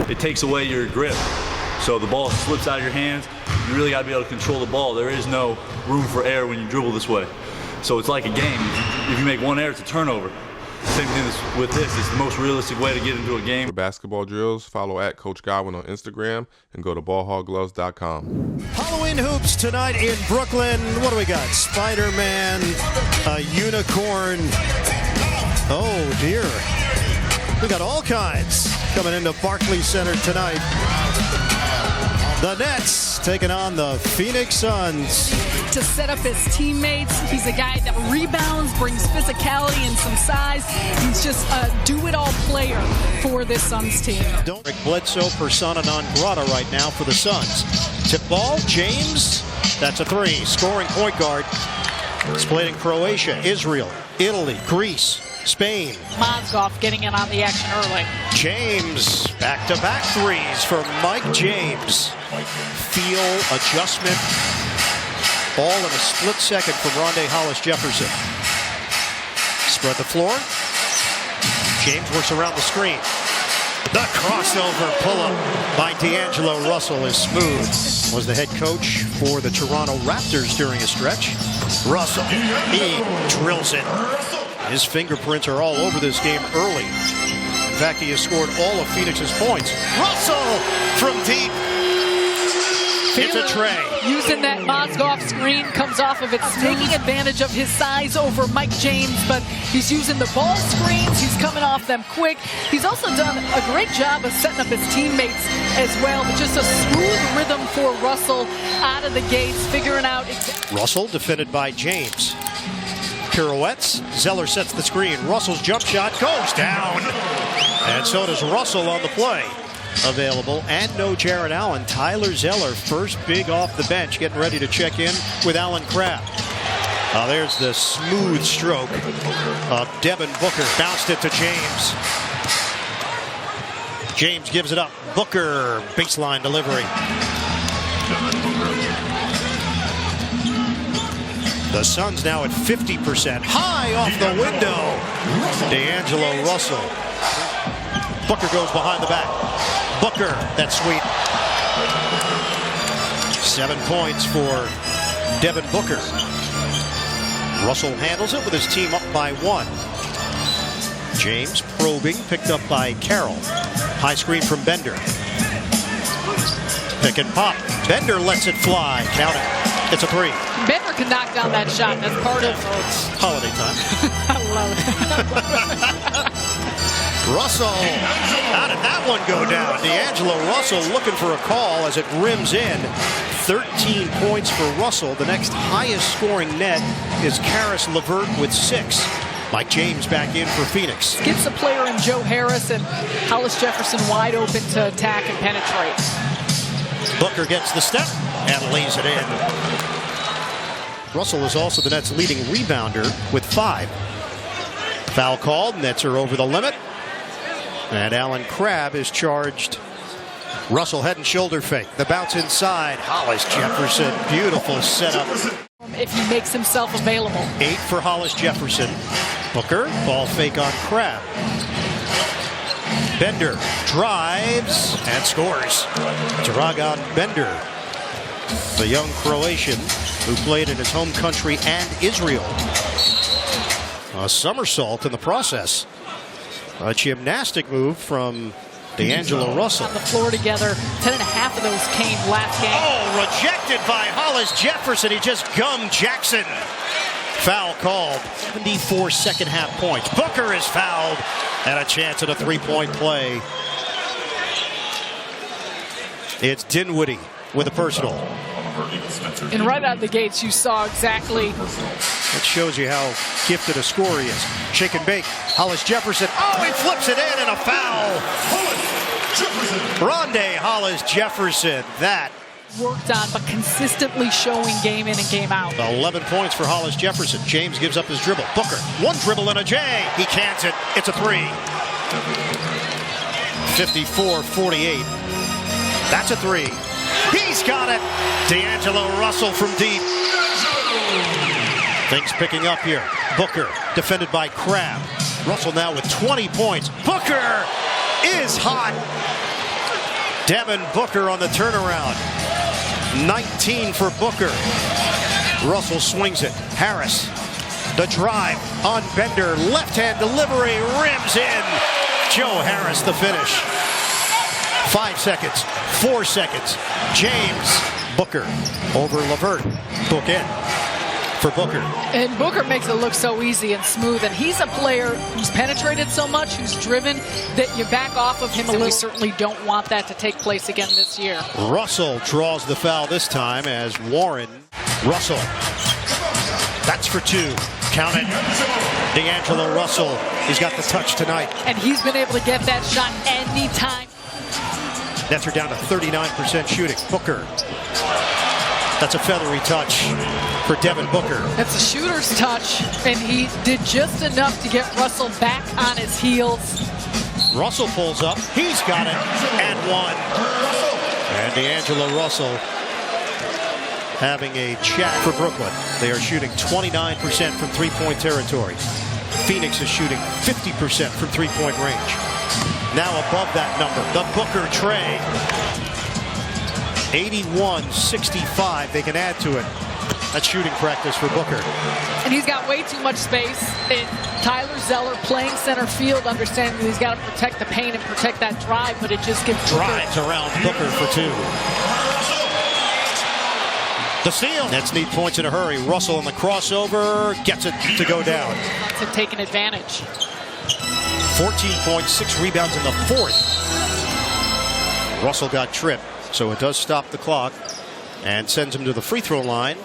it takes away your grip. So the ball slips out of your hands. You really got to be able to control the ball. There is no room for error when you dribble this way. So it's like a game. If you make one error, it's a turnover. Same thing with this. It's the most realistic way to get into a game. For basketball drills, follow at Coach Godwin on Instagram and go to ballhoggloves.com. Halloween hoops tonight in Brooklyn. What do we got? Spider-Man, a unicorn. Oh, dear. We got all kinds coming into Barclays Center tonight. The Nets taking on the Phoenix Suns. To set up his teammates, he's a guy that rebounds, brings physicality and some size. He's just a do-it-all player for this Suns team. Rick Bledsoe, persona non grata right now for the Suns. Tip ball, James. That's a three. Scoring point guard. Splitting Croatia, Israel, Italy, Greece, Spain. Mozgov getting in on the action early. James, back-to-back threes for Mike James. Feel, adjustment, all in a split second from Rondae Hollis-Jefferson. Spread the floor. James works around the screen. The crossover pull-up by D'Angelo Russell is smooth. Was the head coach for the Toronto Raptors during a stretch. Russell, he drills it. His fingerprints are all over this game early. In fact, he has scored all of Phoenix's points. Russell from deep. It's a tray. Using that Mozgov screen, comes off of it, taking advantage of his size over Mike James, but he's using the ball screens. He's coming off them quick. He's also done a great job of setting up his teammates as well, but just a smooth rhythm for Russell out of the gates, figuring out. Russell defended by James. Pirouettes. Zeller sets the screen. Russell's jump shot goes down. And so does Russell on the play. Available, and no Jared Allen. Tyler Zeller, first big off the bench, getting ready to check in with Alan Crabb. There's the smooth stroke of Devin Booker. Bounced it to James. James gives it up. Booker, baseline delivery. The Suns now at 50%. High off the window. D'Angelo Russell. Booker goes behind the back. Booker, that's sweet. 7 points for Devin Booker. Russell handles it with his team up by 1. James probing, picked up by Carroll. High screen from Bender. Pick and pop. Bender lets it fly. Count it. It's a three. Bender can knock down that shot. That's part of holiday time. I love it. Russell, how did that one go down? D'Angelo Russell looking for a call as it rims in. 13 points for Russell. The next highest scoring net is Karis LeVert with 6. Mike James back in for Phoenix. Gives a player in Joe Harris and Hollis-Jefferson wide open to attack and penetrate. Booker gets the step and lays it in. Russell is also the Nets' leading rebounder with 5. Foul called. Nets are over the limit. And Alan Crabb is charged. Russell head and shoulder fake. The bounce inside. Hollis-Jefferson. Beautiful setup. If he makes himself available. 8 for Hollis-Jefferson. Booker. Ball fake on Crabb. Bender drives and scores. Dragan Bender, the young Croatian who played in his home country and Israel. A somersault in the process. A gymnastic move from D'Angelo Russell. On the floor together. 10.5 of those came last game. Oh, rejected by Hollis-Jefferson. He just gummed Jackson. Foul called. 74 second half points. Booker is fouled. And a chance at a three-point play. It's Dinwiddie with a personal. And right out of the gates, you saw exactly. That shows you how gifted a scorer he is. Shake and bake. Hollis-Jefferson. Oh, he flips it in and a foul. Rondae Hollis-Jefferson. That worked on, but consistently showing game in and game out. 11 points for Hollis-Jefferson. James gives up his dribble. Booker, one dribble and a J. He cans it. It's a three. 54-48. That's a three. He's got it. D'Angelo Russell from deep. Things picking up here. Booker defended by Crabb. Russell now with 20 points. Booker is hot. Devin Booker on the turnaround. 19 for Booker. Russell swings it. Harris, the drive on Bender. Left-hand delivery, rims in. Joe Harris, the finish. 5 seconds, 4 seconds. James, Booker over Levert. Book in for Booker. And Booker makes it look so easy and smooth, and he's a player who's penetrated so much, who's driven, that you back off of him a little. We certainly don't want that to take place again this year. Russell draws the foul this time as Warren. Russell, that's for 2. Count it. D'Angelo Russell, he's got the touch tonight. And he's been able to get that shot anytime. Nets are down to 39% shooting. Booker. That's a feathery touch for Devin Booker. That's a shooter's touch, and he did just enough to get Russell back on his heels. Russell pulls up. He's got it. And 1. And D'Angelo Russell having a chat for Brooklyn. They are shooting 29% from three-point territory. Phoenix is shooting 50% from three-point range. Now above that number, the Booker tray. 81-65. They can add to it. That's shooting practice for Booker. And he's got way too much space. And Tyler Zeller playing center field, understanding that he's got to protect the paint and protect that drive, but it just gives drives around Booker for 2. The steal. Nets need points in a hurry. Russell in the crossover gets it to go down. To take an advantage. 14.6 rebounds in the 4th. Russell got tripped, so it does stop the clock and sends him to the free throw line.